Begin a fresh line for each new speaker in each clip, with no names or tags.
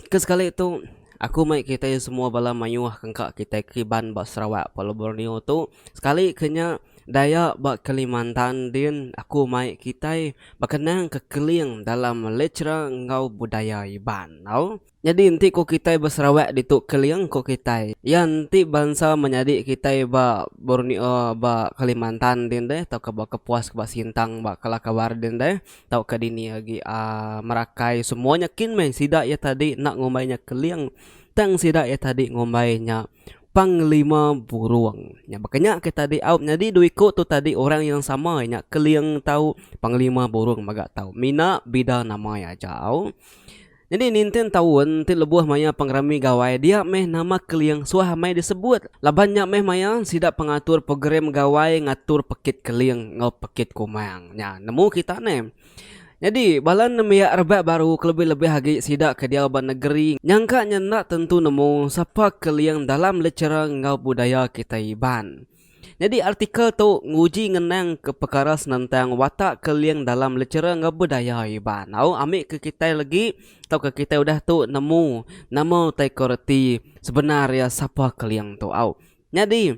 Kesekali itu aku mai kita semua bala mayuh kengkak kita kiban ba Sarawak Pulau Borneo tu sekali kenya daya ba Kalimantan din aku mai kita bakenang kekeling dalam lecra ngau budaya iban tau. Jadi nanti ko kita ba Sarawak di tu keling ko kita. Ya nanti bangsa menjadi kita ba Borneo ba Kalimantan din deh tau ke ba Kepuas ke ba Sintang ba Kelakawar din deh tau ke dini lagi Merakai semuanya kin main sidak ya tadi nak ngombainya keliang tang sidak ya tadi ngombainya Panglima Burung. Ya makanya kita tadi out jadi duiko tu tadi orang yang sama nya keliang tahu Panglima Burung maga tahu. Mina bida nama ya jauh. Jadi ninten tahun ti lebuh maya pengrami gawai dia meh nama keliang suah mai disebut. Labannya meh maya sidak pengatur program gawai ngatur pekit keliang ngau pekit kumang. Ya nemu kita ne. Jadi balan nemia arbak baru lebih-lebih hagi sidak ke dia ban negeri nyangka nak tentu nemu siapa keliang dalam lecera ngau budaya kita iban. Jadi artikel tu nguji ngenang ke perkara tentang watak keliang dalam lecera ngau budaya iban. Au ambil ke kita lagi tau ke kita udah tu nemu nama taikorti sebenarnya siapa keliang tu au. Jadi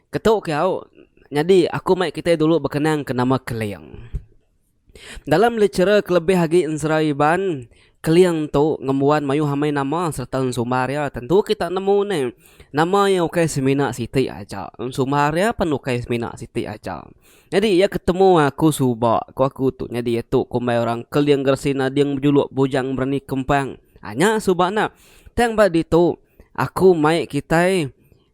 ketuk ke au. Jadi aku mai kita dulu berkenang ke nama keliang. Dalam lecera kelebih hagi insraiban keliang tu ngemuan mayu hamai nama serta unsumar ya tentu kita nemu ni nama yang ukai semina siti aja unsumar ya penuh ukai semina siti aja. Jadi ya ketemu aku suba aku tu jadi itu kumai orang keliang gersina yang berjuluk bujang berani kempang hanya subana tang badi tu aku mai kita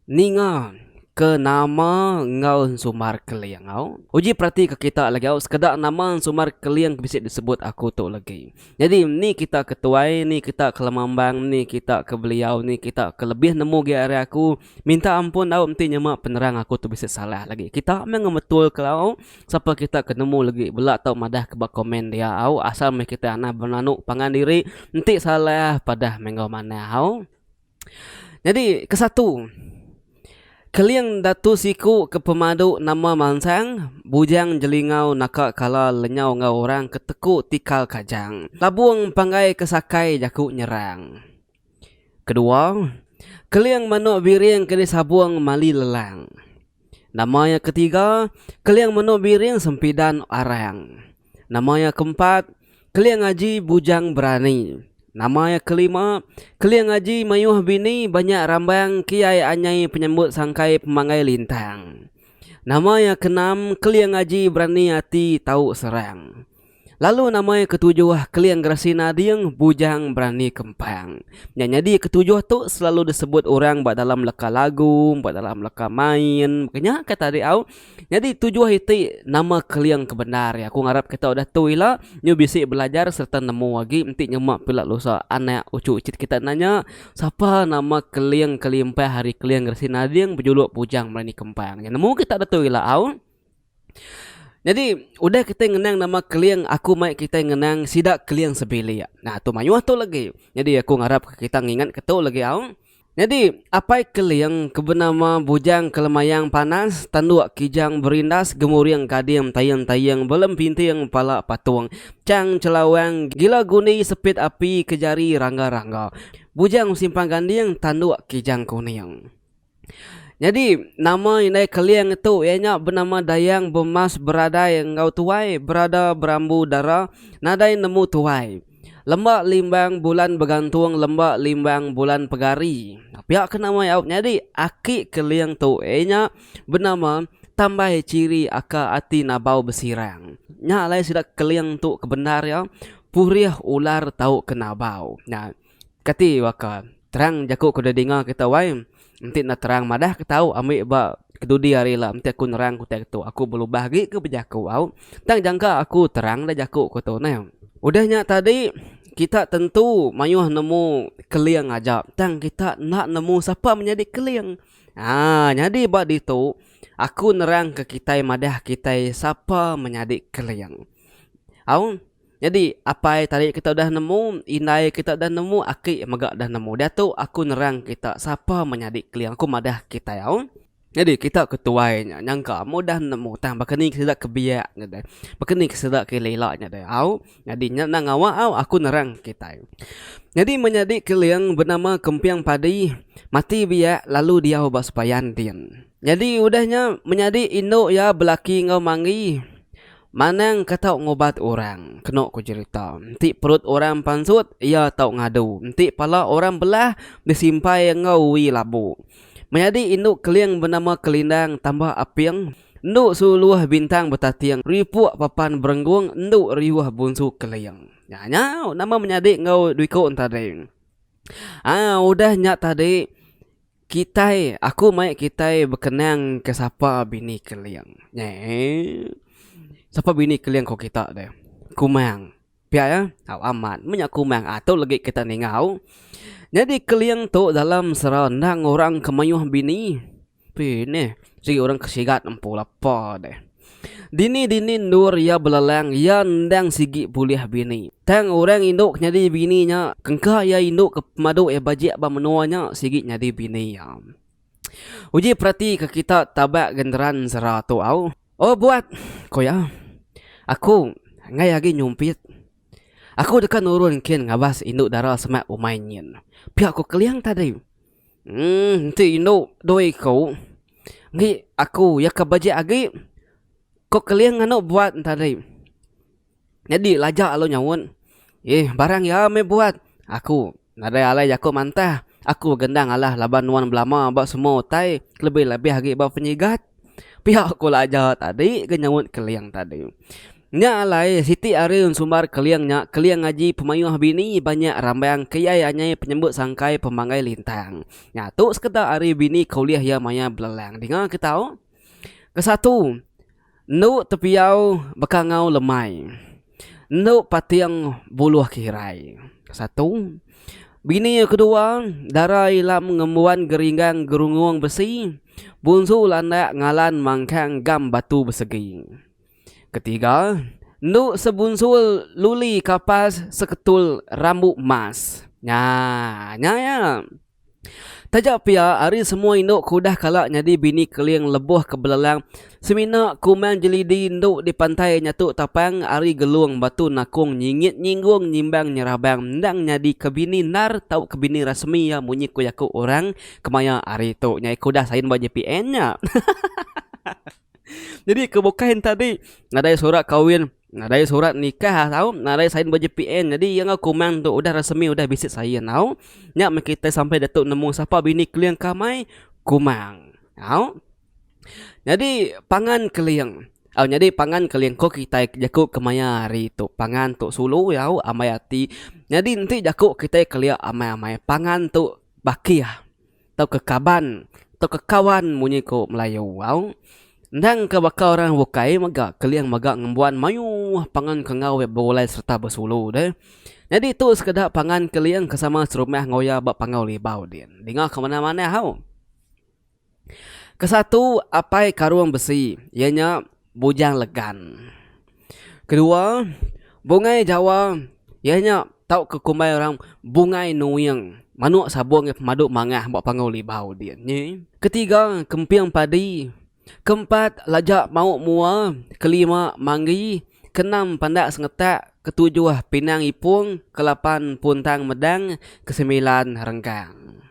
ninga ke nama ngau sumar keliang au. Uji perhati ke kita lagi au sekedar nama sumar keliang bisa disebut aku tu lagi. Jadi ni kita ketuai ni kita ke Lemambang ni kita ke beliau ni kita ke lebih nemu ge area aku minta ampun au mesti nyemak penerang aku tu bisa salah lagi. Kita memang betul kalau siapa kita ketemu lagi belak tau madah ke bak komen dia au asal meh kita anak bernanuk pangan diri nanti salah padah mengau mana au. Jadi ke satu keliang datu siku ke pemadu nama mansang bujang jelingau nakak kala lenyau ngau orang keteku tikal kajang labuang panggai kesakai jaku nyerang. Kedua, keliang manuk biring kini sabuang mali lelang. Nama yang ketiga, keliang manuk biring sempidan arang. Nama yang keempat, keliang aji bujang berani. Nama yang kelima, keliang aji mayuh bini banyak rambang kiai anyai penyambut sangkai pemangai lintang. Nama yang keenam, keliang aji berani hati tahu serang. Lalu nama yang ketujuh, keliang grasina diang bujang berani kempang. Jadi ketujuh tu selalu disebut orang buat dalam leka lagu, buat dalam leka main. Makanya kata dia au. Jadi tujuh itu nama keliang kebenar ya. Aku ngarap kita udah tu lah. Nyu bisik belajar serta nemu lagi. Nanti nyemak pula lusa anak ucu ucit kita nanya. Siapa nama keliang kelimpah hari keliang grasina diang berjuluk bujang berani kempang. Ya, nemu kita udah tu lah au. Jadi udah kita ngenang nama keliang aku mai kita ngenang sidak keliang sebili ya. Nah tu mayuah tu lagi. Jadi aku ngarap kita ngingat ketu lagi au. Jadi apa keliang kebenama bujang kelemayang panas tanduk kijang berindas gemuriang kadiam tayang-tayang belum pinting pala patung cang celawang gila guni sepit api kejari rangga-rangga bujang simpang gandiang tanduk kijang kuning. Jadi nama ini keliang itu ianya bernama Dayang Bemas berada yang ngau tuai berada berambu darah nadai nemu tuai lembak limbang bulan bergantung lembak limbang bulan pegari pihak kenama ya jadi aki keliang tu ianya bernama tambah ciri aka ati nabau besirang nya lai sidak keliang tu kebenar ya puriah ular tau kenabau nah kati waka terang jaku kuda dengar kita wai nanti nak terang madah ke tahu ambil ba kedudi hari lah nanti aku nerang ku tak tu aku belum bahagi ke bejaku au tang jangka aku terang dah jaku ku tu nah udahnya tadi kita tentu mayuh nemu keliang aja tang kita nak nemu siapa menjadi keliang jadi ba itu aku nerang ke kita madah kita siapa menjadi keliang au. Jadi apa tadi kita dah nemu, inai kita dah nemu, aki magak dah nemu. Dia tu aku nerang kita siapa menjadi keliang aku madah kita ya. Jadi kita ketuainya nyangka mudah nemu tang bakani kesedak kebiaknya deh. Bakani kesedak kelelaknya deh. Au jadi nang awak au aku nerang kita. Jadi menjadi keliang bernama Kempiang Padi mati biak lalu dia ubah sepayan din. Jadi udahnya menjadi induk ya belaki ngau mangi. Manang kata ngobat orang, kena ku cerita. Nanti perut orang pansut, ia tau ngadu. Nanti pala orang belah, disimpai ngau wi labu. Menjadi induk keliang bernama Kelindang tambah apiang. Nduk suluh bintang bertatiang. Ripuk papan berenggung, nduk riuh bunsu keliang. Nyau, nama menjadi ngau duiko tadi. Udah nyak tadi. Kitai, aku mai kitai berkenang ke siapa bini keliang. Siapa bini keliang kau kita deh. Kumang. Pihak ya? Aman. Menyak kumang. Atau lagi kita ningau. Jadi keliang tu dalam serandang orang kemayuh bini. Bini. Si orang kesigat empu lapar deh. Dini nur ya belalang ya ndang sigi pulih bini. Tang orang induk jadi bininya. Kengkah ya induk ke madu ya bajik ba menuanya sigi jadi bini ya. Uji perhati ke kita tabak genderan serah tu au. Oh buat. Kau ya. Aku ngai lagi nyumpit. Aku dekat nurun kin ngabas induk darah semak umainyin. Pihak aku keliang tadi. Nanti induk doi kau. Ngi aku ya kabajik lagi. Kau keliang ngano buat tadi. Jadi lajak lo nyawun. Barang ya me buat. Aku nadai alai aku mantah. Aku gendang alah laban nuan belama bak semua tai. Lebih-lebih lagi bak penyigat. Pihak aku lajak tadi kenyawun keliang tadi. Nya alai Siti Ariun sumbar keliangnya keliang ngaji pemayuh bini banyak rambayang kiai anyai penyebut sangkai pemanggai lintang. Nya tu sekedar ari bini kuliah ya maya belelang. Dengar kita tahu? Kesatu, nu tepiau bekangau lemai. Nu patiang buluh kirai. Kesatu, bini yang kedua darah ilam ngemuan geringgang gerungung besi. Bunsu landak ngalan mangkang gam batu bersegi. Ketiga, nu sebunsul luli kapas seketul rambut emas. Ya. Tajak pia hari semua induk kudah kalak jadi bini keliang lebuh ke belalang. Semina kumang jelidi induk di pantai nyatuk tapang hari geluang batu nakung nyingit nyinggung nyimbang nyerabang ndang nyadi kebini nar tau kebini rasmi ya munyi kuyaku orang kemaya hari tu nyai kudah sain baju PN nya. Jadi kebukain tadi nadai surat kawin, nadai surat nikah tahu, nadai sain baju PN. Jadi yang aku mang tu udah resmi udah bisit saya tahu. Nyak kita sampai datuk nemu siapa bini keliang kamai kumang. Tahu? Jadi pangan keliang. Jadi pangan keliang kau kita jakuk kemaya hari tu. Pangan tu sulu ya amayati. Jadi nanti jakuk kita keliang amai-amai. Pangan tu bakiah. Tau kekaban, tau kekawan munyi ko Melayu. Tahu? Ndang ke bakal orang bukai maga keliang maga ngembuan mayu pangan kengau boleh serta bersulu deh. Jadi tu sekedar pangan keliang kesama serumah ngoya bak pangau libau dia. Dengar ke mana-mana hau. Kesatu apai karuang besi, ianya bujang legan. Kedua, bungai Jawa, ianya tau kekumbai orang bungai nuyang. Manuk sabung madu mangah bak pangau libau dia. Ketiga, kempiang padi. Keempat, lajak mau mua. Kelima, manggi. Keenam, pandak sengetak. Ketujuh, pinang ipung. Kelapan, puntang medang. Kesembilan, renggang.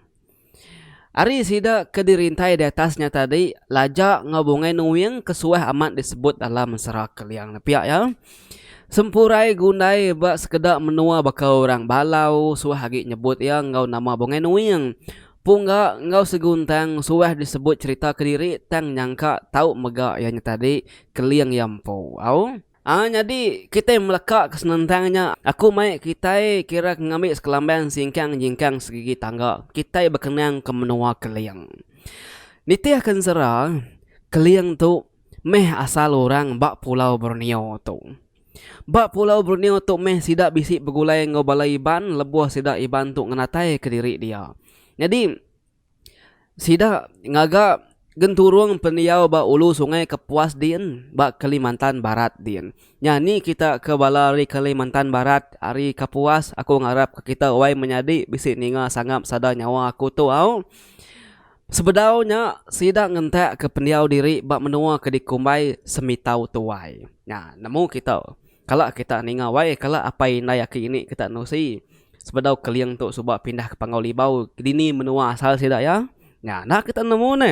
Ari sida kedirintai di atasnya tadi. Lajak ngabungai nuyang kesuah amat disebut dalam serak keliang. Piak ya. Sempurai gundai bak sekedar menua bakal orang balau. Suah lagi nyebut ya ngau nama bungai nuyang. Pungga ngau seguntang suah disebut cerita kediri tang nyangka tahu mega yang tadi keliang yampo. Jadi kita melekak kesenantangnya. Aku mai kita kira ngambil sekelambang singkang jingkang segigi tangga. Kita berkenang ke menua keliang. Niti akan serah keliang tu meh asal orang bak Pulau Borneo tu. Bak Pulau Borneo tu meh sidak bisik bergulai ngau balai iban lebuh sidak iban tu ngenatai kediri dia. Jadi sida ngaga genturung peniau ba ulu sungai Kepuas din ba Kalimantan Barat din. Nyani kita ke balari Kalimantan Barat ari Kapuas aku ngarap ke kita wai menyadi bisik ninga sangap sada nyawa aku tu au. Sebenarnya sida ngentak ke pendiau diri bak menua ke dikumbai semitau tuai. Nah, namu kita kalau kita ninga wai kalau apa ina yaki ini kita nusi. Sebenarnya kalian tu subak pindah ke Pangau Libau. Dini menua asal sida ya. Nah, nak kita nemu ne.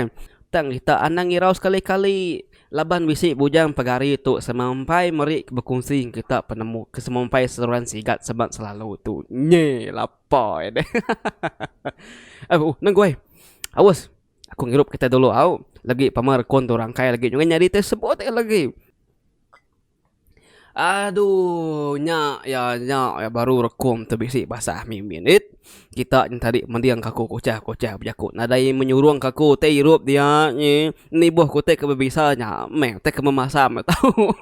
Tang kita anang irau sekali-kali laban bisik bujang pagari tu semampai meri berkongsi kita penemu kesemampai seruan sigat sebab selalu tu. Nye lapar deh. Nengguai. Awas. Aku ngirup kita dulu au. Lagi pamar kon tu rangkai lagi juga nyari tersebut lagi. Aduh, ya baru rekum tu bisi basah minit. Kita yang tadi mendiang kaku kocah berjakut. Nadai menyuruh kaku teh irup dia ni buah ku teh kebisanya. Meh teh kememasam tahu.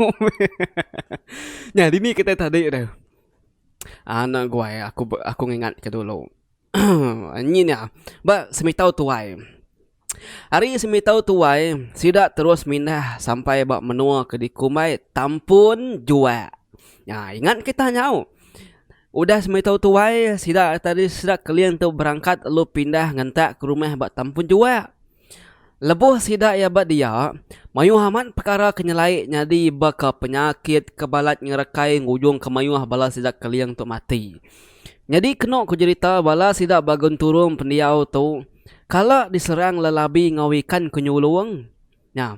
Nah, ini kita tadi dah. Anak gue aku ingat ke dulu. Ini ya. Ba semitau tuai. Hari semitau tuai, sida terus mindah sampai bak menua ke dikumai tampun jua. Nah, ingat kita nyau. Udah semitau tuai, sida tadi sida kalian tu berangkat lu pindah ngentak ke rumah bak tampun jua. Lebuh sida ya bak dia, mayu haman perkara kenyelai nyadi baka penyakit kebalat ngerekai ngujung kemayuh bala sida kalian tu mati. Jadi kena ku cerita bala sida bagun turun pendiau tu kalau diserang lelabi ngawikan kenyuluang. Nah,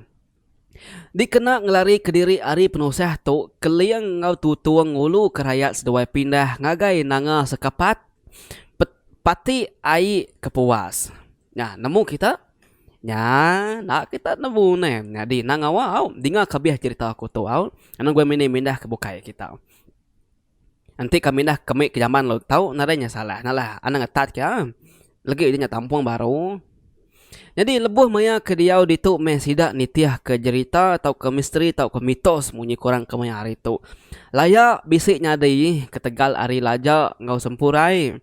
dikena ngelari ke diri ari penusah tu keliang ngau tutuang ngulu ke rakyat sedawai pindah ngagai nanga sekapat pati ai kepuas. Nah, nemu kita? Ya, nak kita nemu ne. Jadi nanga wow, dinga kabiah cerita aku tu au. Anang gue mindah ke bukai kita. Nanti kami dah kami ke zaman lo tahu nadanya salah. Nalah, anang ngetat ke. Lagi dia tampung baru. Jadi lebuh maya ke diau ditu meh sidak nitiah ke cerita atau ke misteri atau ke mitos munyi kurang ke maya hari tu. Layak bisik nyadi ke Tegal ari laja ngau sempurai.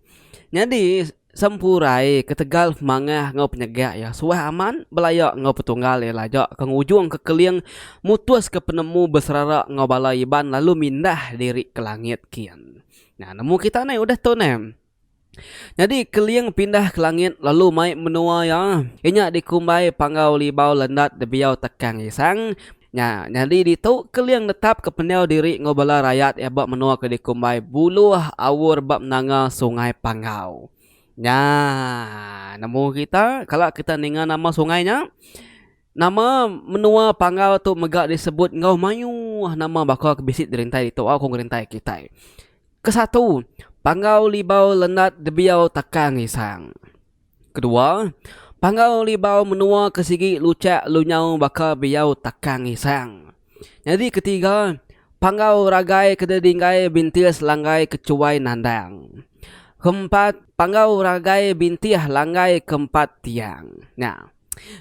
Jadi sempurai ke Tegal mangah ngau penyegak ya. Suah aman belayak ngau petunggal ya laja ke ngujung ke keliang mutus ke penemu beserarak ngau balai ban lalu mindah diri ke langit kian. Nah, nemu kita ni udah tu nem. Jadi keliang pindah ke langit lalu mai menua ya. Inya dikumbai Pangau Libau lendat debiau tekang isang. Ya, jadi ditu keliang tetap ke pendiau diri ngobala rakyat ya bak menua ke dikumbai buluh awur bab nanga sungai Pangau. Ya, nemu kita kalau kita ninga nama sungainya. Nama menua Pangau tu megak disebut ngau mayu nama bakal kebisit dirintai itu aku ngerintai kita. Kesatu Pangau Libau lendat debiau takang isang. Kedua, Pangau Libau menua ke sigi lucak lunyau baka biau takang isang. Jadi ketiga, Pangau ragai kededinggai bintis langgai kecuai nandang. Keempat, Pangau ragai bintiah langgai keempat tiang. Nah,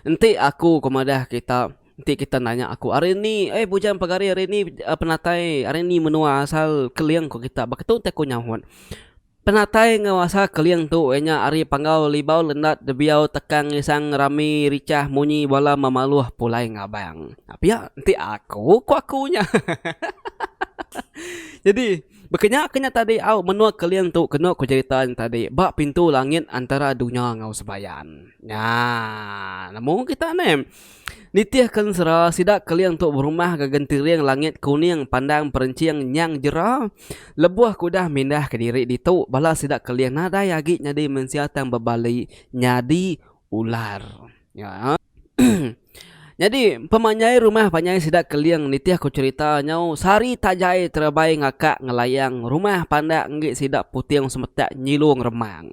nanti aku kemadah kita nanti kita nanya aku hari ni bujang pagari hari ni penatai hari ni menua asal keliang ko kita bakatu te ko nyahon penatai ngawasa keliang tu enya ari Pangau Libau lendat debiau tekang isang rami ricah munyi bala mamaluh pulai ngabang tapi ya nanti aku akunya. Jadi kenya tadi au menua kalian tu kena ku ceritaan tadi bak pintu langit antara dunia ngau sebayan. Ya, namun kita nem nitiahkan sera sidak kalian tu berumah gagentiriang langit kuning pandang perenciang nyang jera lebuah kudah mindah ke diri ditu bala sidak kalian nada yagi nyadi mensiatang bebali nyadi ular. Ya. Jadi pemanyai rumah panyai sidak keliang nitiah ku cerita nyau sari tajai terbaik ngakak ngelayang rumah pandak nggik sidak putih yang semetak nyilung remang.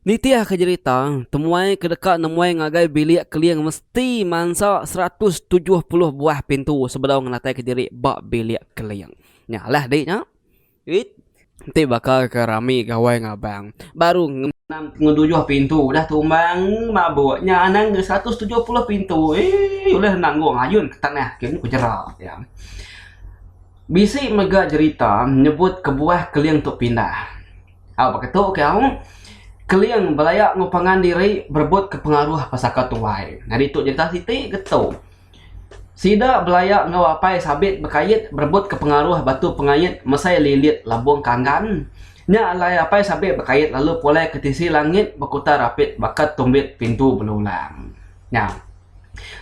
Nitiah ke cerita temuai kedekat nemuai ngagai bilik keliang mesti mansa 170 buah pintu sebelum ngelatai ke diri bak bilik keliang. Nyalah diknya. Nanti bakal ke rami gawai ngabang. Baru 6 pintu dah tumbang mabuknya anang 170 pintu. Udah nanggung ayun ketanah kini ku jerak ya. Bisi mega cerita nyebut kebuah keliang tu pindah. Apa ketuk kau? Keliang belayak ngupangan diri berebut ke pengaruh pasaka tuai. Nah itu cerita siti ketuk. Sida belayak ngawapai sabit berkait berebut ke pengaruh batu pengait mesai lilit labung kanggan. Nya alai apai sabit berkait lalu pulai ketisi langit berkuta rapit bakat tumbit pintu belulang.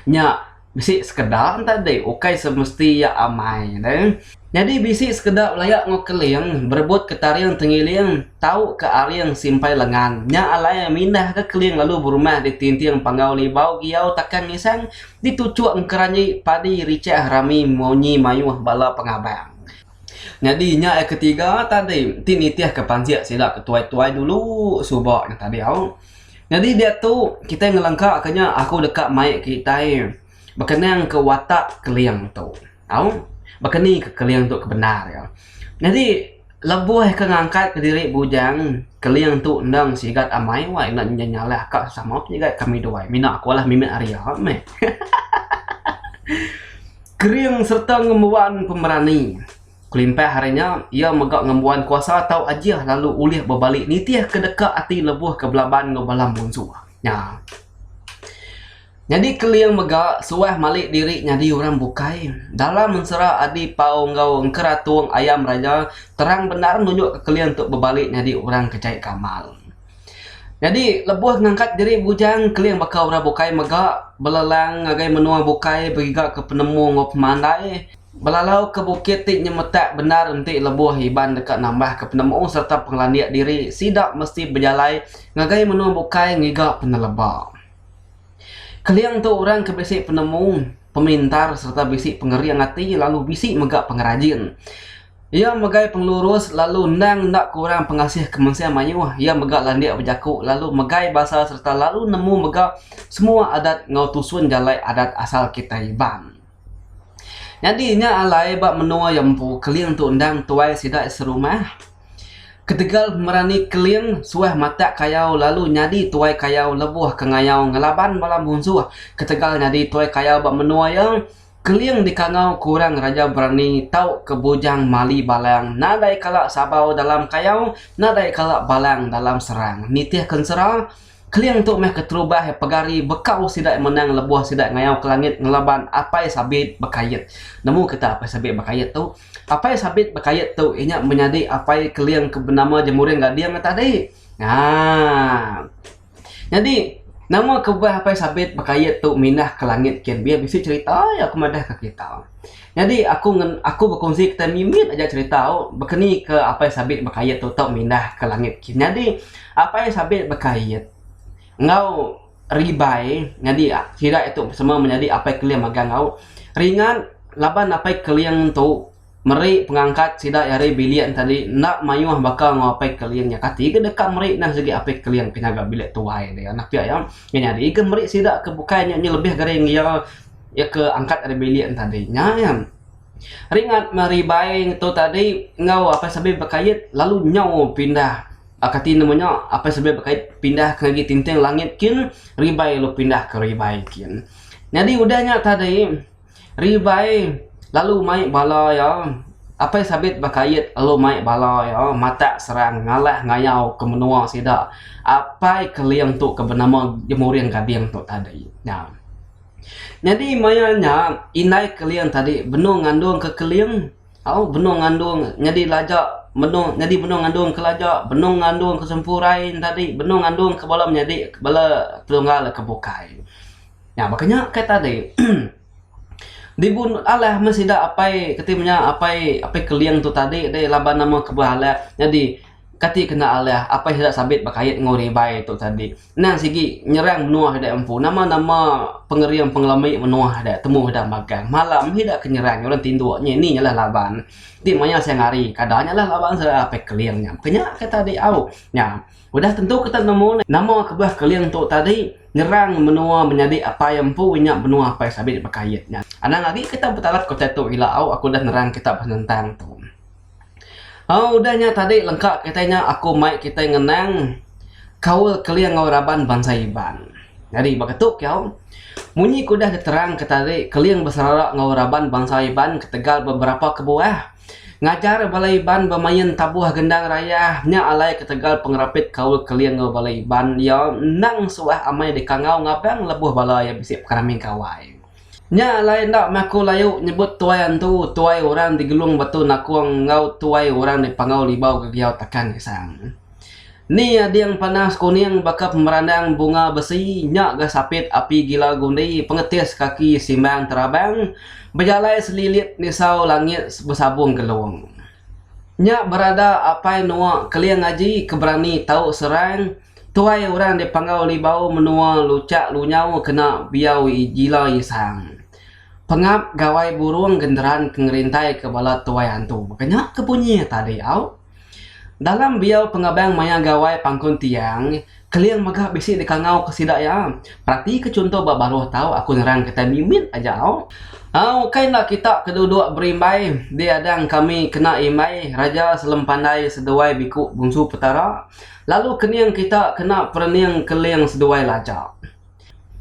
Nya bisi sekedar tadi ukai semesti ya amai deh. Jadi bisi sekedar layak ngokeliang berebut ketariang tengiliang tahu ke ariang simpai lengan. Nya alai mindah ke keliang lalu berumah di tintiang pangau libau giau takkan ngisang ditucuk engkeranyi padi riceh rami monyi mayuh bala pengabang. Jadi nya ketiga tadi tinitiah ke pansiak sila ketuai-tuai dulu subak tadi au. Jadi dia tu kita ngelangkak kenya aku dekat mai kita berkenang ke watak keliang tu. Au berkeni ke keliang tu kebenar ya. Jadi lebuh ke ngangkat ke diri bujang keliang tu ndang sigat amai wai nak nyanyalah kak sama juga kami dua. Mina aku lah mimin Arya me. Keriang serta ngembuan pemberani. Kelimpah harinya, ia megak ngembuan kuasa atau ajiah lalu ulih berbalik nitiah ke dekat ati lebuh ke belaban ngebalam musuh. Jadi keliang megak suah malik diri nyadi orang bukai. Dalam mensera adi pau ngau ngkeratung ayam raja terang benar nunjuk ke keliang untuk berbalik nyadi orang kecai kamal. Jadi lebuh ngangkat diri bujang keliang bakal orang bukai megak belelang ngagai menua bukai bergigak ke penemu ngop mandai. Belalau ke bukit tik nyemetak benar entik lebuh hiban dekat nambah ke penemu serta pengelandiak diri sidak mesti berjalai ngagai menua bukai ngigak penelebak. Keliang tu orang ke bisik penemu pemintar serta bisik pengeriang hati lalu bisik megak pengerajin. Ia megai penglurus lalu nang nak kurang pengasih kemensian mayuh. Ia megak landiak berjakuk lalu megai bahasa serta lalu nemu megak semua adat ngau tusun jalai adat asal kita hiban. Jadi nya alai bak menua yampu keliang tu undang tuai sidak serumah. Ketegal merani keliang suah mata kayau lalu nyadi tuai kayau lebuh kengayau ngelaban balam bunsuh. Ketegal nyadi tuai kayau bak menua yang keliang dikangau kurang raja berani tau kebujang mali balang. Nadai kalak sabau dalam kayau, nadai kalak balang dalam serang. Nitih kenserang keliang tu meh keterubah pegari bekau sidak menang lebuh sidak ngayau ke langit ngelaban apai sabit berkayat. Nemu kita apai sabit berkayat tu. Apai sabit berkayat tu inya menyadi apai keliang ke bernama jemuring gadiang tadi. Jadi nama kebah apai sabit berkayat tu minah ke langit kian biar bisa cerita ya aku madah ke kita. Jadi aku berkongsi kita mimit aja cerita berkeni ke apai sabit berkayat tu tau minah ke langit kian. Jadi apai sabit berkayat ngau ribai jadi tidak itu semua menjadi apa keliang magang ngau ringan laban apa keliang tu meri pengangkat sidak yari bilian tadi nak mayuh bakal ngau apa keliangnya kati ke dekat meri nang segi apa keliang pinaga bilik tuai dia anak dia yang jadi ke meri sidak ke bukanya lebih garing ya ke angkat yari bilian tadi yang ringan meribai tu tadi ngau apa sabit berkait lalu nyau pindah akati namanya apa sebab berkait pindah ke lagi tinteng langit kin ribai lo pindah ke ribai kin. Jadi udahnya tadi ribai lalu mai bala ya apa sabit berkait lo mai bala ya mata serang ngalah ngayau ke menua sida apa keliang tu ke bernama jemuring gadiang tu tadi. Jadi mayanya inai keliang tadi benung ngandung ke keliang benung ngandung jadi lajak benung jadi benung ngandung ke lajak benung ngandung ke sempurain tadi benung ngandung ke balam jadi bala tunggal ke bukai. Makanya kayak tadi dibun Allah masih dak apai ketimnya apai keliang tu tadi deh laban nama kebahala jadi kati kena Allah apa tidak sabit berkait ngoribai tu tadi nang sigi nyerang menua ada empu nama-nama pengeriang pengelami menua ada temu ada magang malam tidak kenyerang orang tinduknya ini nyalah laban di maya saya ngari kadanya lah laban saya apa keliangnya kenya kata tadi udah tentu kita nemu nama kebah keliang tu tadi nyerang menua menjadi apa yang pu minyak benua apa sabit berkaitnya anang lagi kita betalat kota tu ila aku dah nerang kita penentang tu. Udahnya tadi lengkap katanya aku mai kita ngenang kaul keliang ngauraban bangsa iban. Jadi bagetuk ya. Munyi kudah diterang ke tadi keliang bersarara ngauraban bangsa iban ketegal beberapa kebuah. Ngajar balai iban bermain tabuh gendang raya nya alai ketegal pengerapit kaul keliang ngau balai iban ya nang suah amai di kangau ngabang lebuh balai ya bisip keraming kawai. Nya lain dak maku layu nyebut tuai antu tuai orang di gelung batu nakuang ngau tuai orang di pangau libau gegiau takan isang. Ni ada yang panas kuning bakap merandang bunga besi nyak ga sapit api gila gundi pengetis kaki simbang terabang berjalai selilit nisau langit bersabung gelung. Nyak berada apai nuak keliang ngaji keberani tahu serang tuai orang di pangau libau menua lucak lunyau kena biau gila isang. Pengap gawai burung genderan kengerintai ke bala tuai hantu. Makanya kebunyi tadi au. Dalam biau pengabang maya gawai pangkun tiang, kalian magah bisi di kangau kesidak ya. Perhati ke contoh baru tahu aku nerang kita mimin aja au. Au kainlah kita kedua berimbai di adang kami kena imai raja selem pandai seduai biku bungsu petara. Lalu keniang kita kena perniang keliang seduai lajak.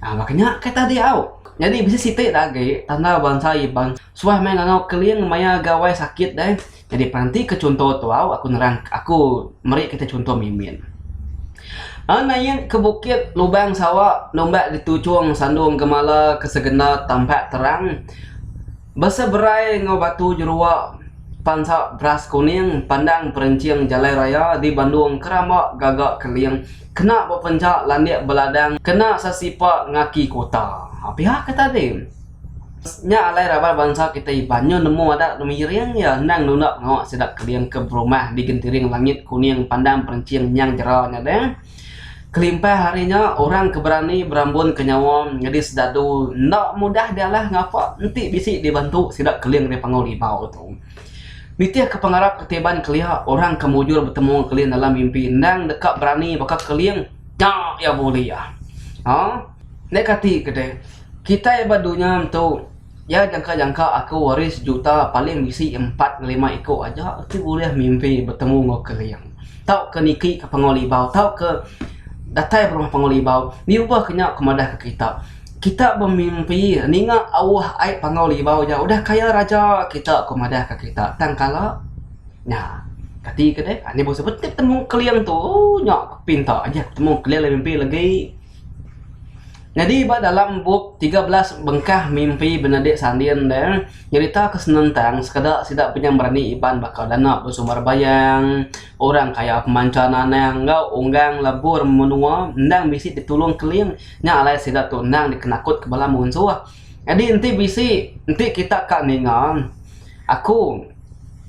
Makanya kata dia au. Jadi bisa sitik lagi tanda bangsa ibang suah main ngau keliang maya gawai sakit deh. Jadi nanti ke contoh tu aku nerang aku meri kita contoh mimin. Naik ke bukit lubang sawah nombak ditucung sandung gemala kesegena tampak terang. Basa berai ngau batu jerua pansa beras kuning pandang perenciang jalai raya di Bandung keramak gagak keliang kena berpencak landik beladang kena sasipa ngaki kota. Pihak kata dia nya alai rabar bangsa kita ibanyo nemu ada numiring ya nang nunak ngawak sedak keliang ke rumah di gentiring langit kuning pandang perenciang nyang jeranya deh. Kelimpah harinya orang keberani berambun kenyawam jadi sedadu nak mudah dia lah ngapa nanti bisi dibantu sedak keliang di pangau libau tu. Nitiah ke pengarap ketiban kelia orang kemujur bertemu keliang dalam mimpi nang dekat berani bakal keliang ya boleh ya. Nekati kedai kita badunya tu ya jangka-jangka aku waris juta paling bisi 4-5 ekor aja itu boleh mimpi bertemu ngau keliang. Tau ke niki ke pangau libau tau ke datai rumah pangau libau ni ubah kena kemadah ke kita. Kita bermimpi ninga awah ai pangau libau ja udah kaya raja kita kemadah ke kita tangkala nya kati kedai ni bos betul temu keliang tu nyak pinta aja temu keliang mimpi lagi. Jadi dalam buk 13 bengkah mimpi benadik sandian dan cerita kesenentang sekadar tidak punya berani iban bakal dana bersumber bayang orang kaya pemancanan yang ngau unggang labur menua ndang bisi ditulung keliang nya alai sidak tu ndang dikenakut ke bala musuh. Jadi nanti bisi nanti kita kak ningan aku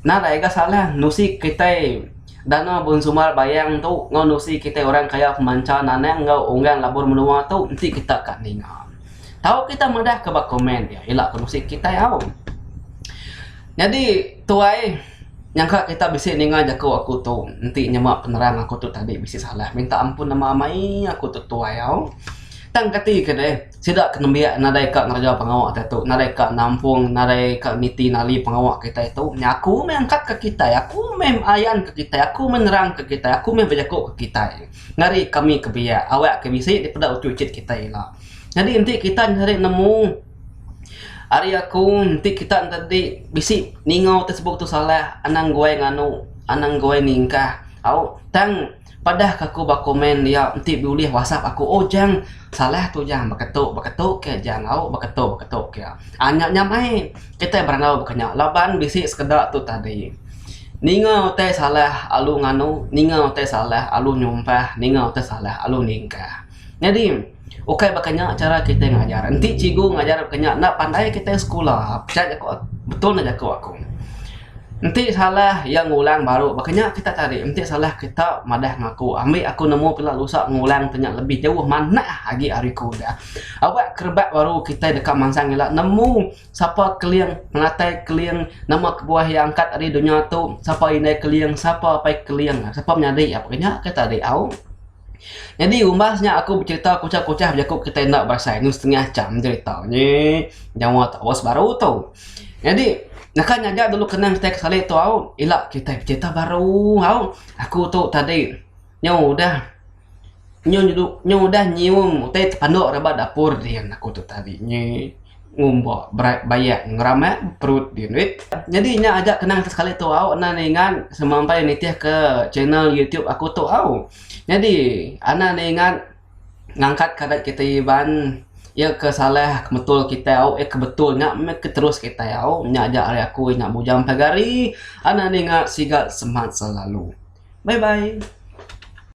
nah daega salah nusi kita dana bersumber bayang tu ngau nusi kita orang kaya pemancanan yang ngau unggang labur menua tu nanti kita kak ningan. Tahu kita mudah ke bak komen ya elak ke nusi kita ya. Jadi tuai nyangka kita bisa ningan jago aku tu nanti nyemak penerang aku tu tadi bisa salah minta ampun nama amai aku tu tuai ya. Tang kati kedai sidak kenembia nadai kak ngerja pengawak tu nadai kak nampung nadai kak niti nali pengawak kita itu aku mengangkat ke kita aku ayan ke kita aku menerang ke kita aku berjago ke kita ngari kami kebia awak ke bisi daripada ucucit kita lah. Jadi nanti kita cari nemu hari aku nanti kita tadi bisi ningau tersebut tu salah anang gue nganu anang gue ningkah au tang padah aku bak komen dia nanti boleh WhatsApp aku jang salah tu jang baketuk ke jang au baketuk ke anya nyamai kita berangau bekanya laban bisi sekedar tu tadi ningau teh salah alu nganu ningau teh salah alu nyumpah ningau teh salah alu ningkah. Jadi oke bakanya cara kita ngajar nanti cigu ngajar bekanya nak pandai kita sekolah percaya aku betul aja aku nanti salah yang ngulang baru makanya kita cari nanti salah kita madah ngaku ambil aku nemu pula lusak ngulang tanya lebih jauh mana lagi hariku dah awak kerbak baru kita dekat mansang lah nemu siapa keliang mengatai keliang nama kebuah yang angkat dari dunia tu siapa ini keliang siapa pai keliang siapa menyadari apanya kita tadi au. Jadi umbasnya aku bercerita kucah-kucah berjakup kita nak bahasa ini setengah jam ceritanya jangan tawas baru tu. Jadi nak nyaja dulu kenang kita sekali tu au ilak kita cerita baru au aku tu tadi nyu udah nyium teh pandok raba dapur dia aku tu tadi ngumbo bayak ngeramak perut dia duit. Jadi nya ajak kenang sekali tu au ningan semampai nitiah ke channel YouTube aku tu au. Jadi ana ningan ngangkat kadat kita iban Ya kesalah kebetul kita au kebetul nak mek terus kita au nya aja hari aku nak bujang pagari ana ninga siga semangat selalu. Bye bye.